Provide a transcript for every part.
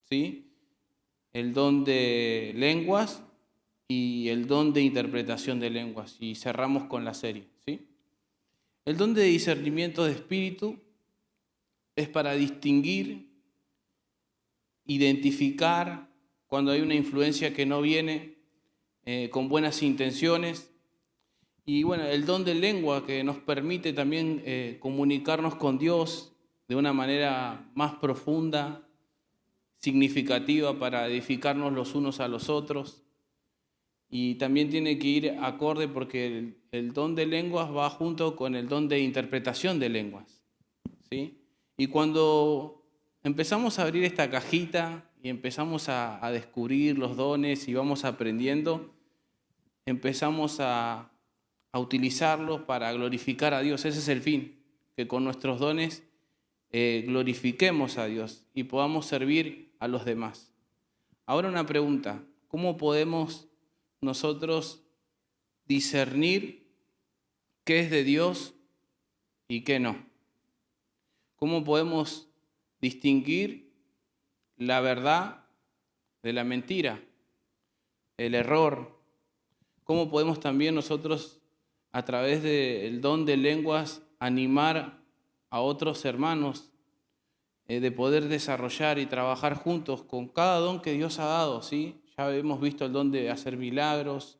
¿sí? El don de lenguas y el don de interpretación de lenguas. Y cerramos con la serie, ¿sí? El don de discernimiento de espíritu es para distinguir, identificar cuando hay una influencia que no viene con buenas intenciones. Y bueno, el don de lengua que nos permite también comunicarnos con Dios de una manera más profunda, significativa para edificarnos los unos a los otros. Y también tiene que ir acorde porque el don de lenguas va junto con el don de interpretación de lenguas, ¿sí? Y cuando empezamos a abrir esta cajita y empezamos a descubrir los dones y vamos aprendiendo, empezamos a utilizarlos para glorificar a Dios. Ese es el fin, que con nuestros dones glorifiquemos a Dios y podamos servir a los demás. Ahora una pregunta, ¿cómo podemos nosotros discernir qué es de Dios y qué no? ¿Cómo podemos distinguir la verdad de la mentira, el error? ¿Cómo podemos también nosotros, a través del don de lenguas, animar a otros hermanos de poder desarrollar y trabajar juntos con cada don que Dios ha dado, ¿sí? Ya hemos visto el don de hacer milagros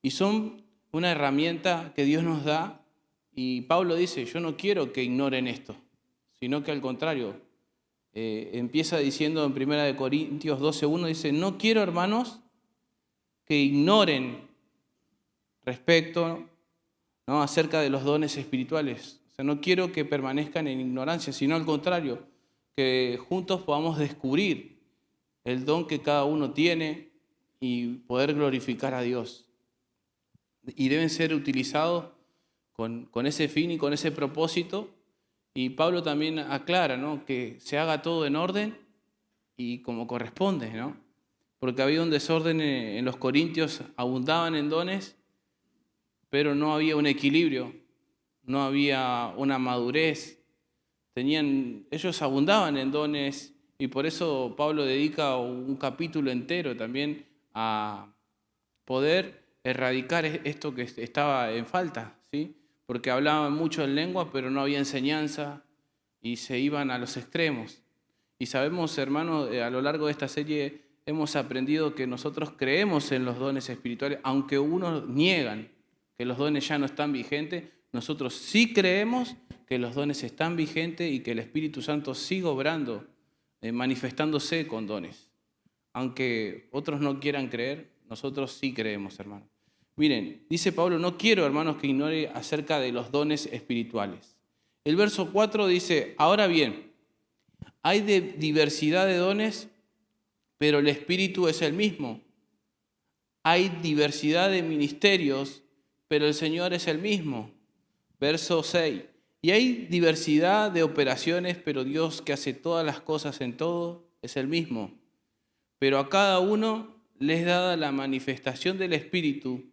y son una herramienta que Dios nos da, y Pablo dice, yo no quiero que ignoren esto, sino que al contrario, empieza diciendo en 1 Corintios 12:1, dice, no quiero, hermanos, que ignoren respecto, ¿no?, acerca de los dones espirituales. O sea, no quiero que permanezcan en ignorancia, sino al contrario, que juntos podamos descubrir el don que cada uno tiene y poder glorificar a Dios. Y deben ser utilizados con ese fin y con ese propósito. Y Pablo también aclara, ¿no?, que se haga todo en orden y como corresponde, ¿no? Porque había un desorden en los corintios, abundaban en dones, pero no había un equilibrio, no había una madurez. Ellos abundaban en dones y por eso Pablo dedica un capítulo entero también a poder erradicar esto que estaba en falta, ¿sí? Porque hablaban mucho en lengua, pero no había enseñanza y se iban a los extremos. Y sabemos, hermanos, a lo largo de esta serie hemos aprendido que nosotros creemos en los dones espirituales, aunque unos niegan que los dones ya no están vigentes, nosotros sí creemos que los dones están vigentes y que el Espíritu Santo sigue obrando, manifestándose con dones. Aunque otros no quieran creer, nosotros sí creemos, hermanos. Miren, dice Pablo, no quiero, hermanos, que ignore acerca de los dones espirituales. El verso 4 dice, ahora bien, hay diversidad de dones, pero el Espíritu es el mismo. Hay diversidad de ministerios, pero el Señor es el mismo. Verso 6. Y hay diversidad de operaciones, pero Dios, que hace todas las cosas en todo, es el mismo. Pero a cada uno les dada la manifestación del Espíritu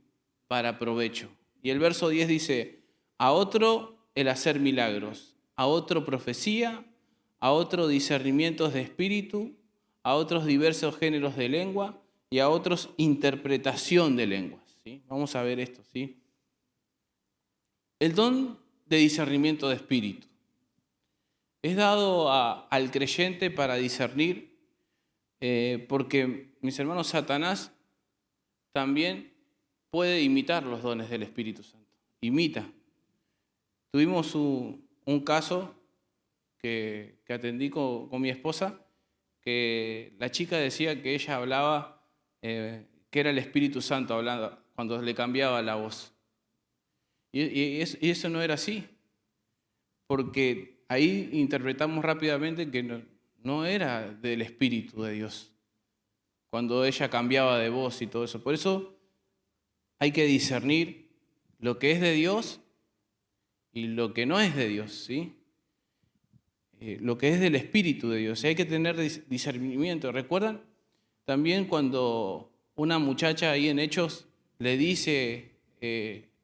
para provecho. Y el verso 10 dice, a otro el hacer milagros, a otro profecía, a otro discernimientos de espíritu, a otros diversos géneros de lengua y a otros interpretación de lenguas, ¿sí? Vamos a ver esto, ¿sí? El don de discernimiento de espíritu es dado al creyente para discernir, porque, mis hermanos, Satanás también puede imitar los dones del Espíritu Santo. Imita. Tuvimos un caso que atendí con mi esposa, que la chica decía que ella hablaba, que era el Espíritu Santo hablando cuando le cambiaba la voz. Y eso no era así, porque ahí interpretamos rápidamente que no era del Espíritu de Dios, cuando ella cambiaba de voz y todo eso. Por eso hay que discernir lo que es de Dios y lo que no es de Dios, ¿sí? Lo que es del Espíritu de Dios. Hay que tener discernimiento. ¿Recuerdan? También cuando una muchacha ahí en Hechos le dice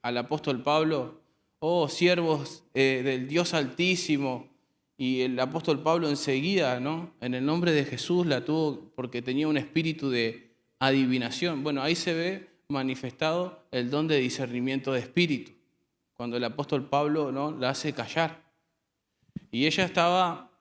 al apóstol Pablo, oh, siervos del Dios Altísimo, y el apóstol Pablo enseguida, ¿no? En el nombre de Jesús la tuvo porque tenía un espíritu de adivinación. Bueno, ahí se ve manifestado el don de discernimiento de espíritu, cuando el apóstol Pablo, ¿no?, la hace callar. Y ella estaba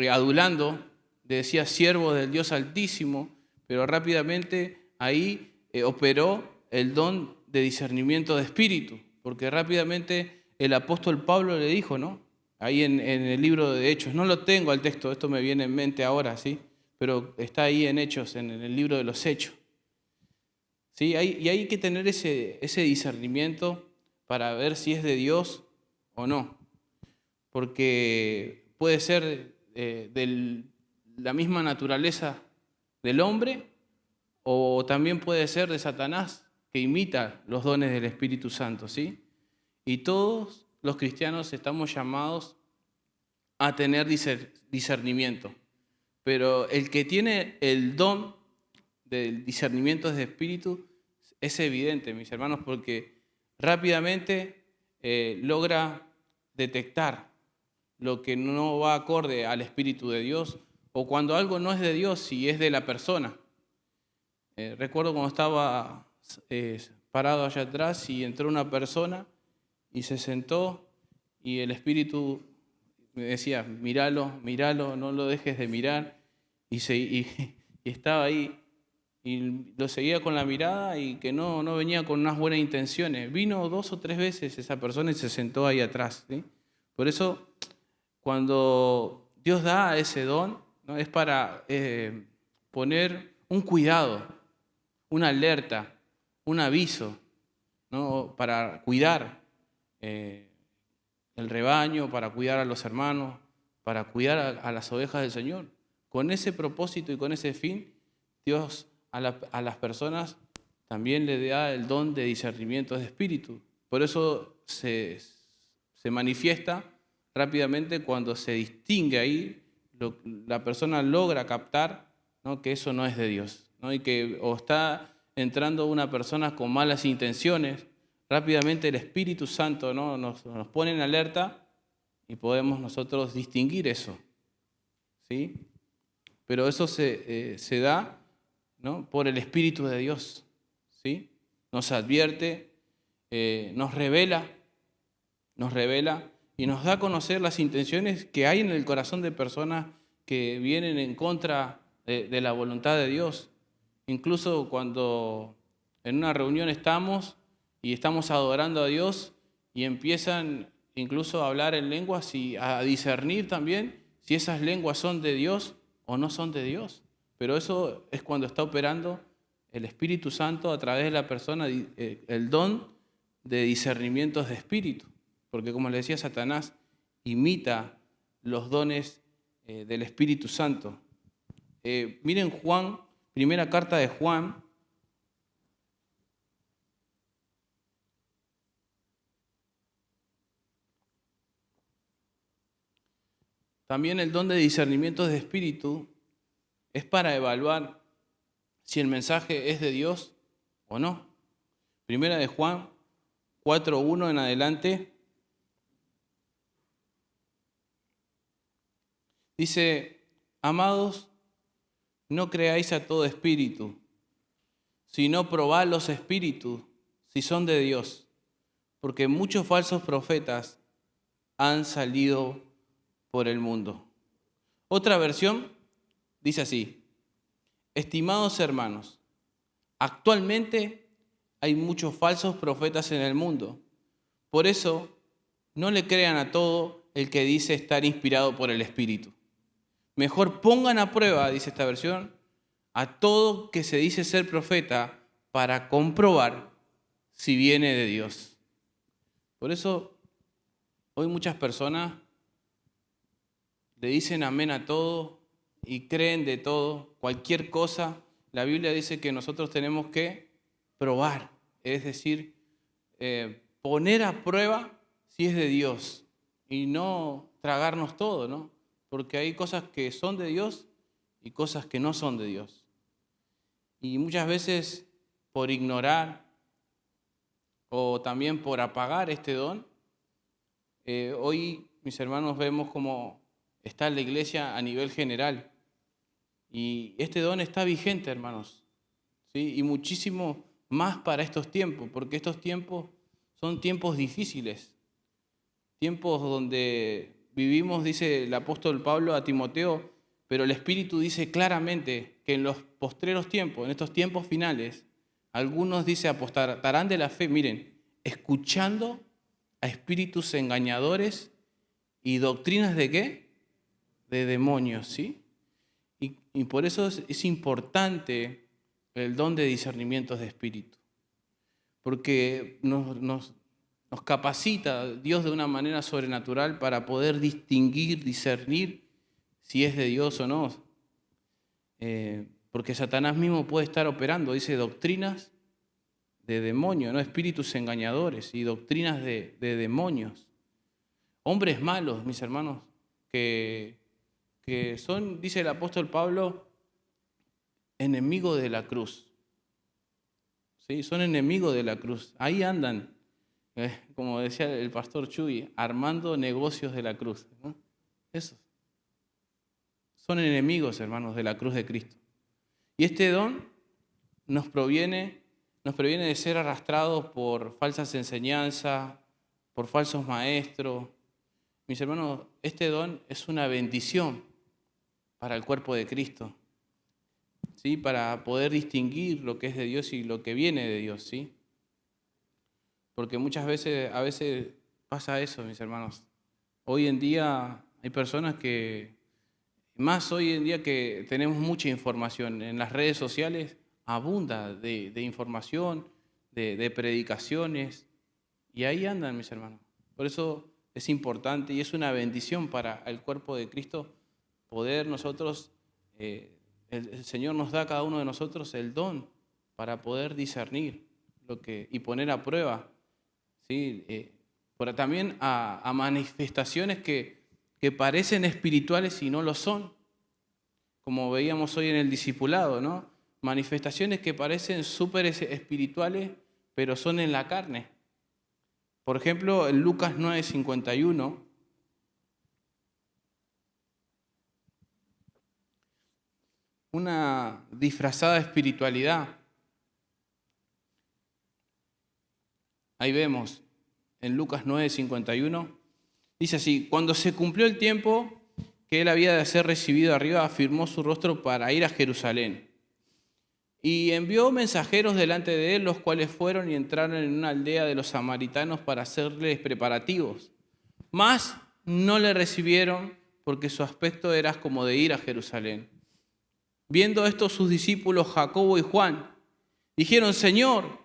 adulando, le decía siervo del Dios Altísimo, pero rápidamente ahí operó el don de discernimiento de espíritu, porque rápidamente el apóstol Pablo le dijo, ¿no? Ahí en el libro de Hechos, no lo tengo al texto, esto me viene en mente ahora, ¿sí? Pero está ahí en Hechos, en el libro de los Hechos. ¿Sí? Y hay que tener ese discernimiento para ver si es de Dios o no, porque puede ser de la misma naturaleza del hombre o también puede ser de Satanás, que imita los dones del Espíritu Santo, ¿sí? Y todos los cristianos estamos llamados a tener discernimiento, pero el que tiene el don del discernimiento de espíritu es evidente, mis hermanos, porque rápidamente logra detectar lo que no va acorde al Espíritu de Dios o cuando algo no es de Dios, si es de la persona. Recuerdo cuando estaba parado allá atrás y entró una persona y se sentó y el Espíritu me decía, míralo, míralo, no lo dejes de mirar. Y estaba ahí y lo seguía con la mirada y que no venía con unas buenas intenciones. Vino 2 o 3 veces esa persona y se sentó ahí atrás, ¿sí? Por eso, cuando Dios da ese don, ¿no?, es para poner un cuidado, una alerta, un aviso, ¿no?, para cuidar el rebaño, para cuidar a los hermanos, para cuidar a las ovejas del Señor. Con ese propósito y con ese fin, Dios a las personas también le da el don de discernimiento de espíritu. Por eso se manifiesta rápidamente cuando se distingue ahí, la persona logra captar, ¿no?, que eso no es de Dios, ¿no?, y que o está entrando una persona con malas intenciones. Rápidamente el Espíritu Santo, ¿no?, nos pone en alerta y podemos nosotros distinguir eso, ¿sí? Pero eso se da, ¿no?, por el Espíritu de Dios, ¿sí? Nos advierte, nos revela y nos da a conocer las intenciones que hay en el corazón de personas que vienen en contra de la voluntad de Dios. Incluso cuando en una reunión estamos y estamos adorando a Dios y empiezan incluso a hablar en lenguas y a discernir también si esas lenguas son de Dios o no son de Dios. Pero eso es cuando está operando el Espíritu Santo a través de la persona, el don de discernimientos de espíritu. Porque como le decía, Satanás imita los dones del Espíritu Santo. Miren Juan, primera carta de Juan. También el don de discernimiento de espíritu es para evaluar si el mensaje es de Dios o no. Primera de Juan 4:1 en adelante. Dice, amados, no creáis a todo espíritu, sino probad los espíritus si son de Dios, porque muchos falsos profetas han salido por el mundo. Otra versión dice así, estimados hermanos, actualmente hay muchos falsos profetas en el mundo. Por eso, no le crean a todo el que dice estar inspirado por el Espíritu. Mejor pongan a prueba, dice esta versión, a todo que se dice ser profeta para comprobar si viene de Dios. Por eso, hoy muchas personas le dicen amén a todo y creen de todo, cualquier cosa. La Biblia dice que nosotros tenemos que probar, es decir, poner a prueba si es de Dios y no tragarnos todo, ¿no? Porque hay cosas que son de Dios y cosas que no son de Dios. Y muchas veces por ignorar o también por apagar este don, hoy mis hermanos vemos como está en la iglesia a nivel general. Y este don está vigente, hermanos, ¿sí? Y muchísimo más para estos tiempos, porque estos tiempos son tiempos difíciles, tiempos donde vivimos, dice el apóstol Pablo a Timoteo, pero el Espíritu dice claramente que en los postreros tiempos, en estos tiempos finales, algunos, dice, apostarán de la fe, miren, escuchando a espíritus engañadores y doctrinas ¿de qué? De demonios, ¿sí? Y por eso es importante el don de discernimiento de espíritu, porque nos capacita Dios de una manera sobrenatural para poder distinguir, discernir si es de Dios o no. Porque Satanás mismo puede estar operando, dice, doctrinas de demonios, ¿no? Espíritus engañadores y doctrinas de demonios. Hombres malos, mis hermanos, que son, dice el apóstol Pablo, enemigos de la cruz. ¿Sí? Son enemigos de la cruz. Ahí andan, como decía el pastor Chuy, armando negocios de la cruz, ¿no? Esos son enemigos, hermanos, de la cruz de Cristo. Y este don nos proviene de ser arrastrados por falsas enseñanzas, por falsos maestros. Mis hermanos, este don es una bendición para el cuerpo de Cristo, ¿sí? Para poder distinguir lo que es de Dios y lo que viene de Dios, ¿sí? Porque muchas veces, a veces pasa eso, mis hermanos. Hoy en día hay personas que, más hoy en día que tenemos mucha información, en las redes sociales abunda de información, de predicaciones, y ahí andan, mis hermanos. Por eso es importante y es una bendición para el cuerpo de Cristo poder nosotros, el Señor nos da a cada uno de nosotros el don para poder discernir y poner a prueba, ¿sí? Pero también a manifestaciones que parecen espirituales y no lo son, como veíamos hoy en el discipulado, ¿no? Manifestaciones que parecen súper espirituales, pero son en la carne. Por ejemplo, en Lucas 9:51, una disfrazada espiritualidad. Ahí vemos, en Lucas 9:51, dice así: cuando se cumplió el tiempo que él había de ser recibido arriba, afirmó su rostro para ir a Jerusalén. Y envió mensajeros delante de él, los cuales fueron y entraron en una aldea de los samaritanos para hacerles preparativos. Mas no le recibieron porque su aspecto era como de ir a Jerusalén. Viendo esto sus discípulos Jacobo y Juan, dijeron: Señor,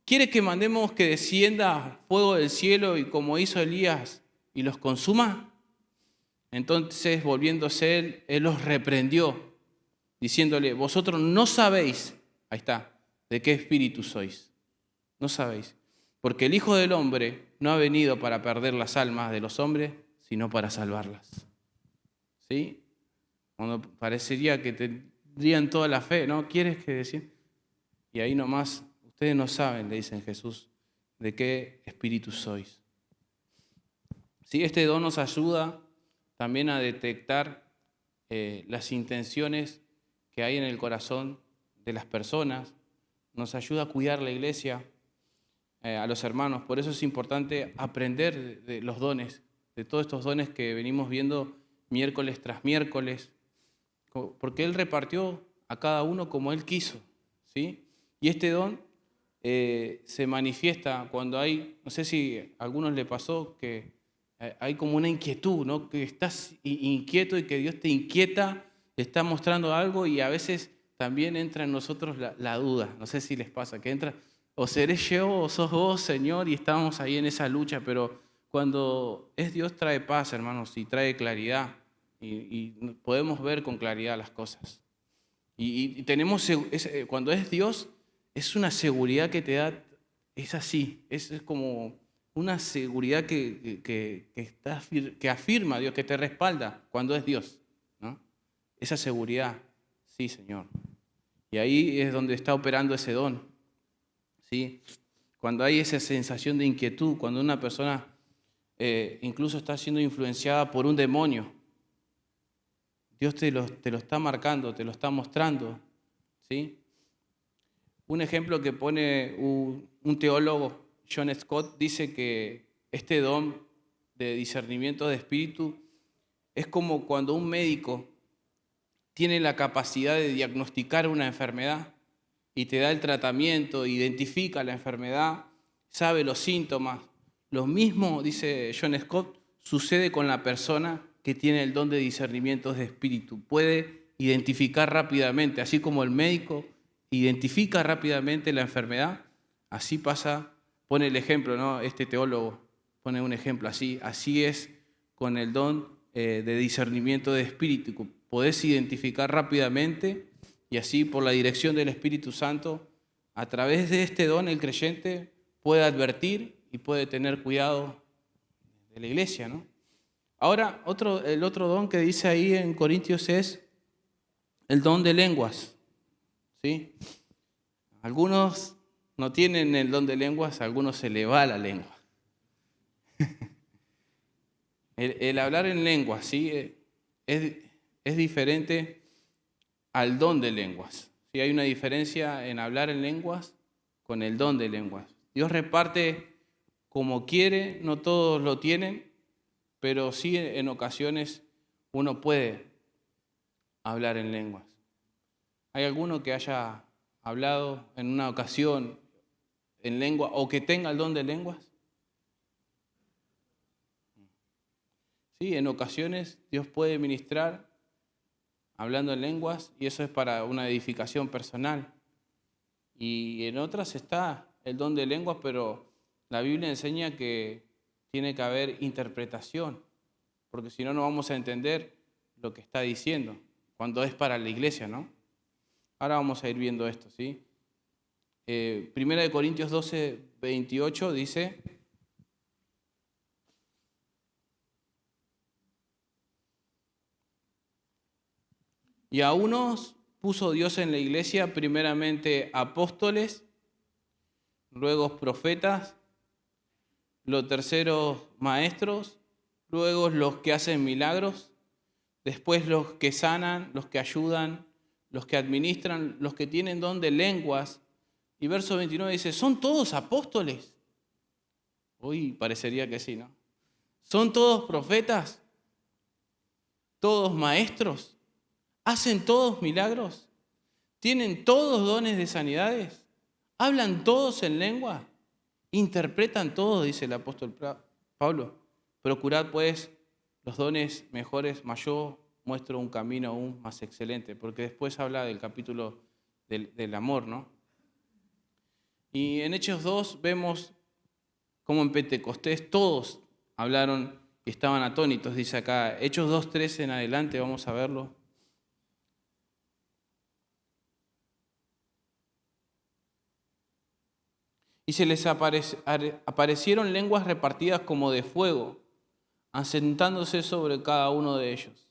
¿quiere que mandemos que descienda fuego del cielo y como hizo Elías y los consuma? Entonces, volviéndose él los reprendió, diciéndole: vosotros no sabéis, ahí está, de qué espíritu sois. No sabéis. Porque el Hijo del Hombre no ha venido para perder las almas de los hombres, sino para salvarlas. ¿Sí? Cuando parecería que tendrían toda la fe, ¿no? ¿Quieres que decir? Y ahí nomás, ustedes no saben, le dicen Jesús, de qué espíritu sois. ¿Sí? Este don nos ayuda también a detectar las intenciones que hay en el corazón de las personas, nos ayuda a cuidar la iglesia, a los hermanos. Por eso es importante aprender de los dones, de todos estos dones que venimos viendo miércoles tras miércoles, porque Él repartió a cada uno como Él quiso, ¿sí? Y este don se manifiesta cuando hay, no sé si a algunos le pasó que hay como una inquietud, ¿no? Que estás inquieto y que Dios te inquieta, te está mostrando algo y a veces también entra en nosotros la duda. No sé si les pasa, que entra, o seré yo o sos vos, Señor, y estamos ahí en esa lucha, pero cuando es Dios trae paz, hermanos, y trae claridad, y podemos ver con claridad las cosas. Y tenemos, cuando es Dios, es una seguridad que te da, es así, es como una seguridad que afirma Dios, que te respalda cuando es Dios, ¿no? Esa seguridad, sí, Señor. Y ahí es donde está operando ese don, ¿sí? Cuando hay esa sensación de inquietud, cuando una persona incluso está siendo influenciada por un demonio, Dios te lo está marcando, te lo está mostrando, ¿sí? Un ejemplo que pone un teólogo, John Scott, dice que este don de discernimiento de espíritu es como cuando un médico tiene la capacidad de diagnosticar una enfermedad y te da el tratamiento, identifica la enfermedad, sabe los síntomas. Lo mismo, dice John Scott, sucede con la persona que tiene el don de discernimiento de espíritu. Puede identificar rápidamente, así como el médico identifica rápidamente la enfermedad, así pasa, pone el ejemplo, ¿no? Este teólogo pone un ejemplo así es con el don de discernimiento de espíritu. Podés identificar rápidamente y así por la dirección del Espíritu Santo, a través de este don el creyente puede advertir y puede tener cuidado de la iglesia, ¿no? Ahora, el otro don que dice ahí en Corintios es el don de lenguas, ¿sí? Algunos no tienen el don de lenguas, a algunos se le va la lengua. El hablar en lenguas, ¿sí? Es diferente al don de lenguas. ¿Sí? Hay una diferencia en hablar en lenguas con el don de lenguas. Dios reparte como quiere, no todos lo tienen, pero sí en ocasiones uno puede hablar en lenguas. ¿Hay alguno que haya hablado en una ocasión en lengua o que tenga el don de lenguas? Sí, en ocasiones Dios puede ministrar hablando en lenguas y eso es para una edificación personal. Y en otras está el don de lenguas, pero la Biblia enseña que tiene que haber interpretación, porque si no, no vamos a entender lo que está diciendo, cuando es para la iglesia, ¿no? Ahora vamos a ir viendo esto, ¿sí? Primera de Corintios 12, 28 dice: y a unos puso Dios en la iglesia, primeramente apóstoles, luego profetas, los terceros maestros, luego los que hacen milagros, después los que sanan, los que ayudan, los que administran, los que tienen don de lenguas. Y verso 29 dice, ¿son todos apóstoles? Uy, parecería que sí, ¿no? ¿Son todos profetas? ¿Todos maestros? ¿Hacen todos milagros? ¿Tienen todos dones de sanidades? ¿Hablan todos en lengua? ¿Interpretan todos? Dice el apóstol Pablo. Procurad pues los dones mejores, mas yo muestro un camino aún más excelente, porque después habla del capítulo del amor, ¿no? Y en Hechos 2 vemos cómo en Pentecostés todos hablaron y estaban atónitos, dice acá. Hechos 2:13 en adelante, vamos a verlo. Y se les aparecieron lenguas repartidas como de fuego, asentándose sobre cada uno de ellos.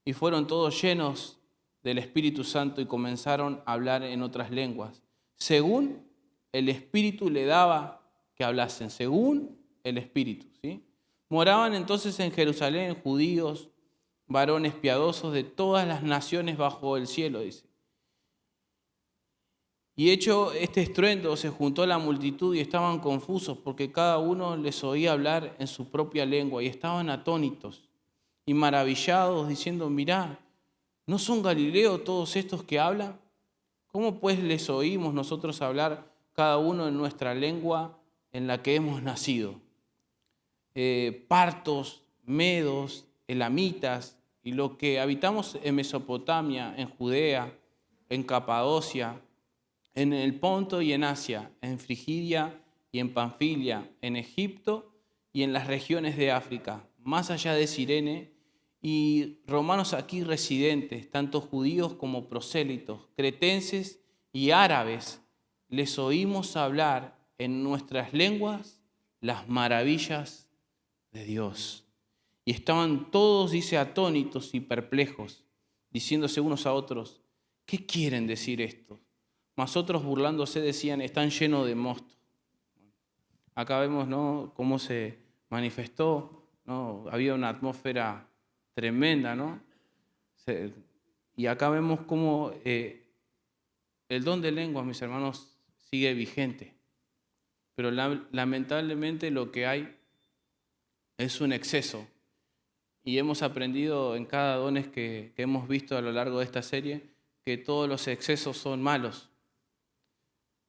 Y fueron todos llenos del Espíritu Santo y comenzaron a hablar en otras lenguas, según el Espíritu le daba que hablasen, según el Espíritu, ¿sí? Moraban entonces en Jerusalén judíos, varones piadosos de todas las naciones bajo el cielo, dice. Y hecho este estruendo, se juntó la multitud y estaban confusos porque cada uno les oía hablar en su propia lengua y estaban atónitos y maravillados diciendo, mirá, ¿no son galileos todos estos que hablan? ¿Cómo pues les oímos nosotros hablar cada uno en nuestra lengua en la que hemos nacido? Partos, medos, elamitas y los que habitamos en Mesopotamia, en Judea, en Capadocia, en el Ponto y en Asia, en Frigidia y en Panfilia, en Egipto y en las regiones de África, más allá de Cirene, y romanos aquí residentes, tanto judíos como prosélitos, cretenses y árabes, les oímos hablar en nuestras lenguas las maravillas de Dios. Y estaban todos, dice, atónitos y perplejos, diciéndose unos a otros, ¿qué quieren decir esto? Mas otros burlándose decían, están llenos de mosto. Acá vemos, ¿no?, cómo se manifestó, ¿no? Había una atmósfera tremenda, ¿no? Y acá vemos cómo el don de lenguas, mis hermanos, sigue vigente. Pero lamentablemente lo que hay es un exceso. Y hemos aprendido en cada dones que hemos visto a lo largo de esta serie que todos los excesos son malos.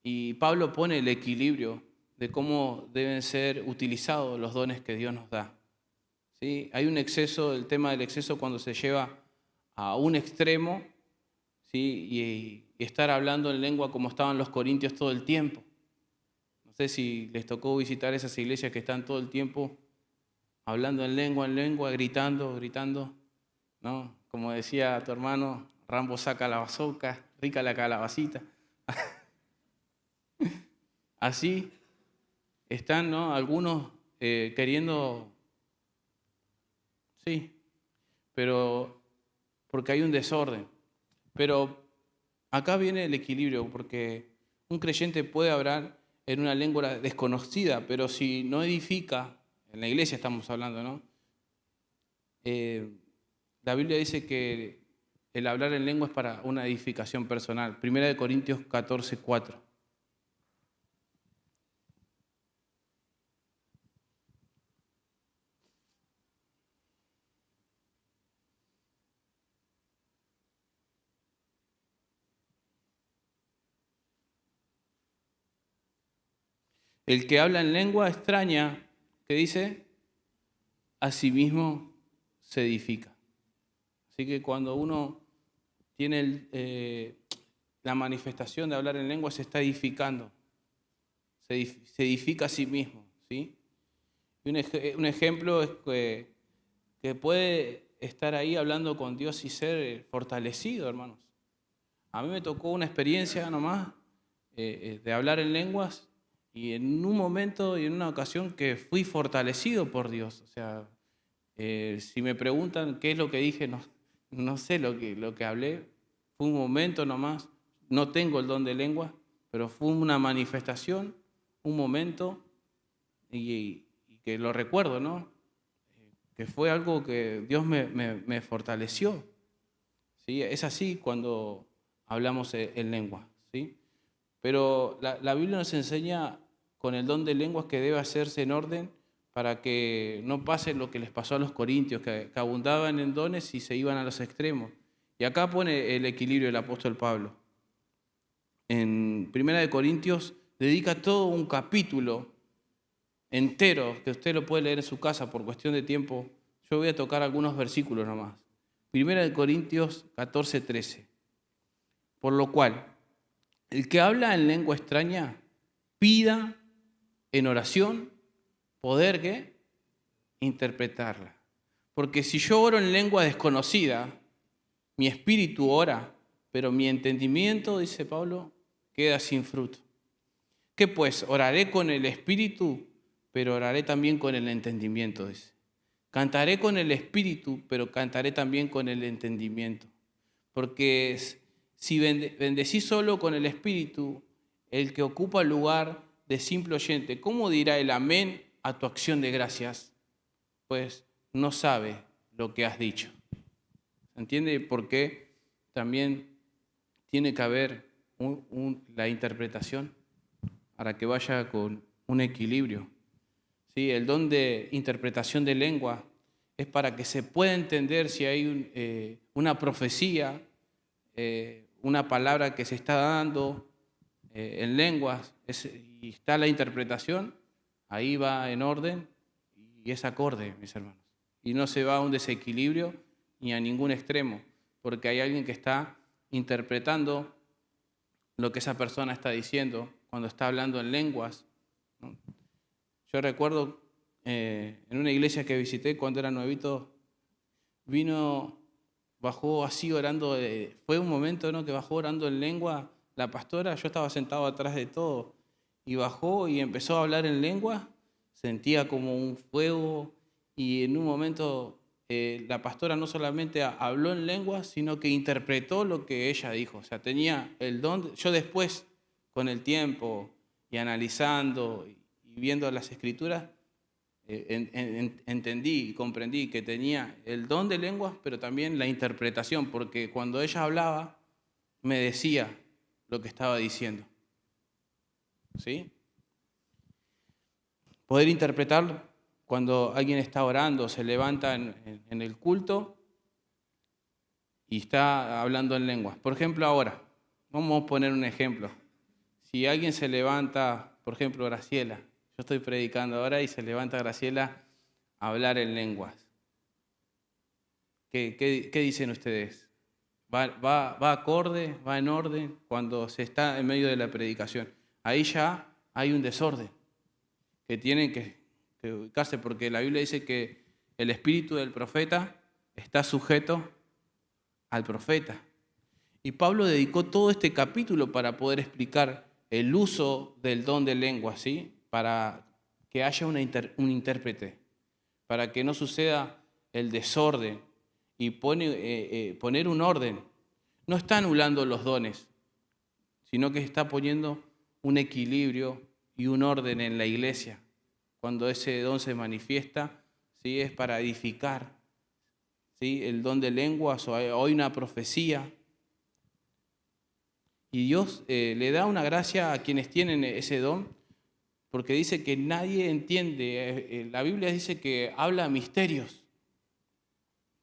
Y Pablo pone el equilibrio de cómo deben ser utilizados los dones que Dios nos da. ¿Sí? Hay un exceso, el tema del exceso cuando se lleva a un extremo, ¿sí? y estar hablando en lengua como estaban los corintios todo el tiempo. No sé si les tocó visitar esas iglesias que están todo el tiempo hablando en lengua, gritando, ¿no? Como decía tu hermano, Rambo saca la bazooka, rica la calabacita. Así están, ¿no? Algunos queriendo, sí, pero porque hay un desorden. Pero acá viene el equilibrio, porque un creyente puede hablar en una lengua desconocida, pero si no edifica, en la iglesia estamos hablando, ¿no? La Biblia dice que el hablar en lengua es para una edificación personal. 1 Corintios 14:4. El que habla en lengua extraña, ¿qué dice? A sí mismo se edifica. Así que cuando uno tiene la manifestación de hablar en lengua, se está edificando. Se edifica a sí mismo, ¿sí? Y un ejemplo es que puede estar ahí hablando con Dios y ser fortalecido, hermanos. A mí me tocó una experiencia nomás de hablar en lenguas y en un momento y en una ocasión que fui fortalecido por Dios. O sea, si me preguntan qué es lo que dije, no sé lo que hablé. Fue un momento nomás. No tengo el don de lengua, pero fue una manifestación, un momento y que lo recuerdo, ¿no? Que fue algo que Dios me fortaleció. ¿Sí? Es así cuando hablamos en lengua, ¿sí? Pero la Biblia nos enseña con el don de lenguas que debe hacerse en orden para que no pase lo que les pasó a los corintios, que abundaban en dones y se iban a los extremos. Y acá pone el equilibrio el apóstol Pablo. En 1 Corintios dedica todo un capítulo entero, que usted lo puede leer en su casa por cuestión de tiempo. Yo voy a tocar algunos versículos nomás. 1 Corintios 14:13. Por lo cual, el que habla en lengua extraña, pida en oración poder ¿qué? Interpretarla. Porque si yo oro en lengua desconocida, mi espíritu ora, pero mi entendimiento, dice Pablo, queda sin fruto. ¿Qué pues? Oraré con el espíritu, pero oraré también con el entendimiento, dice. Cantaré con el espíritu, pero cantaré también con el entendimiento. Porque si bendecís solo con el espíritu, el que ocupa el lugar de simple oyente, ¿cómo dirá el amén a tu acción de gracias? Pues no sabe lo que has dicho. ¿Se entiende por qué también tiene que haber la interpretación para que vaya con un equilibrio? ¿Sí? El don de interpretación de lengua es para que se pueda entender si hay una profecía, una palabra que se está dando en lenguas y está la interpretación, ahí va en orden y es acorde, mis hermanos. Y no se va a un desequilibrio ni a ningún extremo, porque hay alguien que está interpretando lo que esa persona está diciendo cuando está hablando en lenguas, ¿no? Yo recuerdo en una iglesia que visité cuando era nuevito, bajó así orando, fue un momento, ¿no?, que bajó orando en lengua la pastora, yo estaba sentado atrás de todo, y bajó y empezó a hablar en lengua, sentía como un fuego, y en un momento la pastora no solamente habló en lengua, sino que interpretó lo que ella dijo, o sea, tenía el don, yo después, con el tiempo, y analizando, y viendo las escrituras, entendí y comprendí que tenía el don de lenguas, pero también la interpretación, porque cuando ella hablaba, me decía lo que estaba diciendo. ¿Sí? Poder interpretar cuando alguien está orando, se levanta en el culto y está hablando en lenguas. Por ejemplo, ahora, vamos a poner un ejemplo. Si alguien se levanta, por ejemplo, Graciela, yo estoy predicando ahora y se levanta Graciela a hablar en lenguas. ¿Qué dicen ustedes? ¿Va acorde, va en orden cuando se está en medio de la predicación? Ahí ya hay un desorden que tienen que ubicarse, porque la Biblia dice que el espíritu del profeta está sujeto al profeta. Y Pablo dedicó todo este capítulo para poder explicar el uso del don de lengua, ¿sí? Para que haya un intérprete, para que no suceda el desorden y poner un orden. No está anulando los dones, sino que está poniendo un equilibrio y un orden en la iglesia. Cuando ese don se manifiesta, ¿sí? Es para edificar, ¿sí? El don de lenguas, o hay una profecía. Y Dios le da una gracia a quienes tienen ese don, porque dice que nadie entiende. La Biblia dice que habla misterios,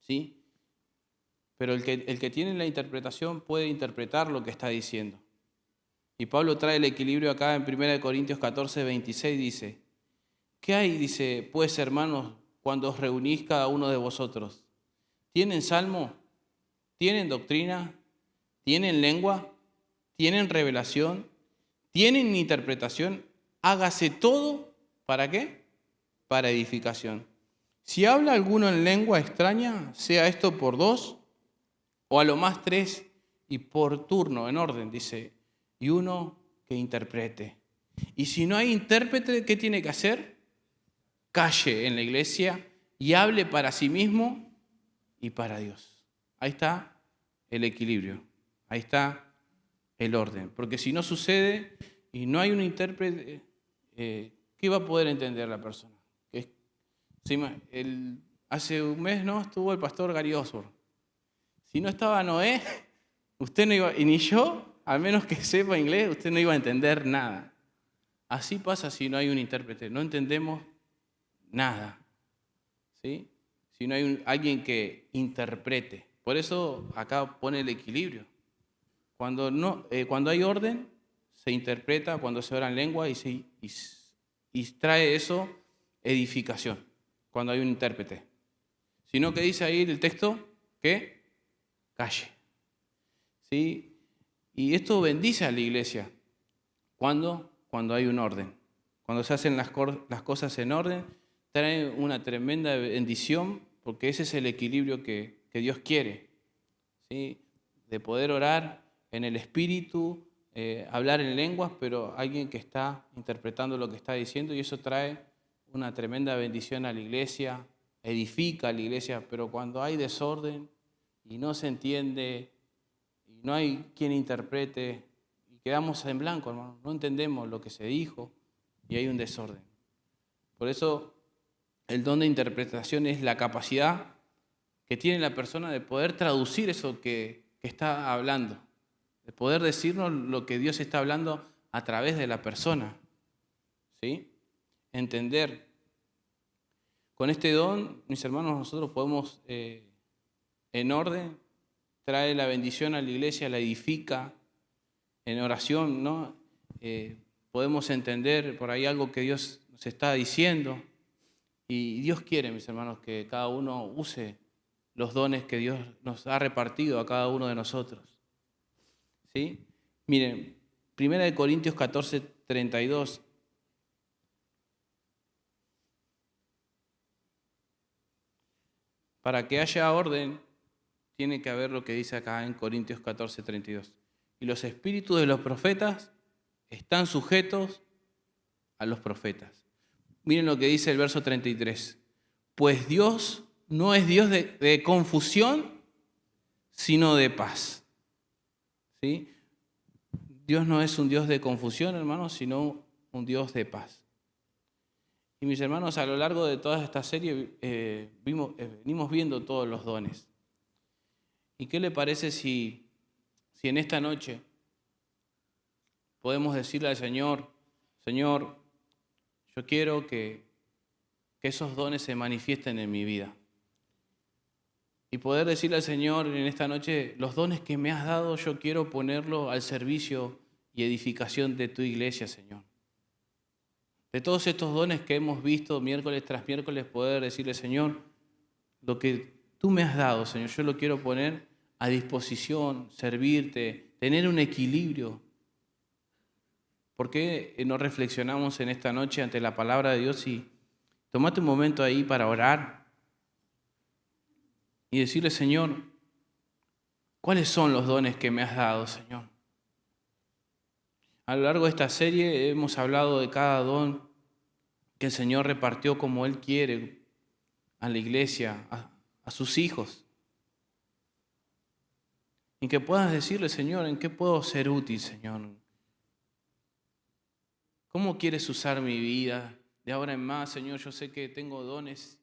¿sí? Pero el que tiene la interpretación puede interpretar lo que está diciendo. Y Pablo trae el equilibrio acá en 1 Corintios 14, 26, dice, ¿qué hay, dice, pues, hermanos, cuando os reunís cada uno de vosotros? ¿Tienen salmo? ¿Tienen doctrina? ¿Tienen lengua? ¿Tienen revelación? ¿Tienen interpretación? Hágase todo, ¿para qué? Para edificación. Si habla alguno en lengua extraña, sea esto por 2, o a lo más 3, y por turno, en orden, dice, y uno que interprete. Y si no hay intérprete, ¿qué tiene que hacer? Calle en la iglesia y hable para sí mismo y para Dios. Ahí está el equilibrio, ahí está el orden. Porque si no sucede y no hay un intérprete, ¿qué va a poder entender la persona? Hace un mes, ¿no?, estuvo el pastor Gary Osborne. Si no estaba Noé, usted no iba, y ni yo, al menos que sepa inglés, usted no iba a entender nada. Así pasa si no hay un intérprete, no entendemos nada, ¿sí? Si no hay alguien que interprete. Por eso acá pone el equilibrio. Cuando hay orden, se interpreta, cuando se ora en lengua y trae eso edificación, cuando hay un intérprete. Sino que dice ahí el texto que calle. ¿Sí? Y esto bendice a la iglesia. ¿Cuándo? Cuando hay un orden. Cuando se hacen las cosas en orden, trae una tremenda bendición, porque ese es el equilibrio que Dios quiere, ¿sí? De poder orar en el espíritu, hablar en lenguas, pero alguien que está interpretando lo que está diciendo, y eso trae una tremenda bendición a la iglesia, edifica a la iglesia. Pero cuando hay desorden y no se entiende y no hay quien interprete y quedamos en blanco, hermano, no entendemos lo que se dijo y hay un desorden. Por eso el don de interpretación es la capacidad que tiene la persona de poder traducir eso que está hablando, de poder decirnos lo que Dios está hablando a través de la persona, ¿sí? Entender. Con este don, mis hermanos, nosotros podemos, en orden, trae la bendición a la iglesia, la edifica, en oración, ¿no? Podemos entender por ahí algo que Dios nos está diciendo. Y Dios quiere, mis hermanos, que cada uno use los dones que Dios nos ha repartido a cada uno de nosotros, ¿sí? Miren, 1 Corintios 14, 32. Para que haya orden, tiene que haber lo que dice acá en Corintios 14, 32. Y los espíritus de los profetas están sujetos a los profetas. Miren lo que dice el verso 33. Pues Dios no es Dios de confusión, sino de paz. ¿Sí? Dios no es un Dios de confusión, hermanos, sino un Dios de paz. Y mis hermanos, a lo largo de toda esta serie venimos viendo todos los dones. ¿Y qué le parece si en esta noche podemos decirle al Señor, Señor, yo quiero que esos dones se manifiesten en mi vida? Y poder decirle al Señor en esta noche, los dones que me has dado yo quiero ponerlos al servicio y edificación de tu iglesia, Señor. De todos estos dones que hemos visto miércoles tras miércoles, poder decirle, Señor, lo que tú me has dado, Señor, yo lo quiero poner a disposición, servirte, tener un equilibrio. ¿Por qué no reflexionamos en esta noche ante la palabra de Dios y tomate un momento ahí para orar y decirle, Señor, ¿cuáles son los dones que me has dado, Señor? A lo largo de esta serie hemos hablado de cada don que el Señor repartió como Él quiere a la iglesia, a sus hijos. Y que puedas decirle, Señor, ¿en qué puedo ser útil, Señor? ¿Cómo quieres usar mi vida? De ahora en más, Señor, yo sé que tengo dones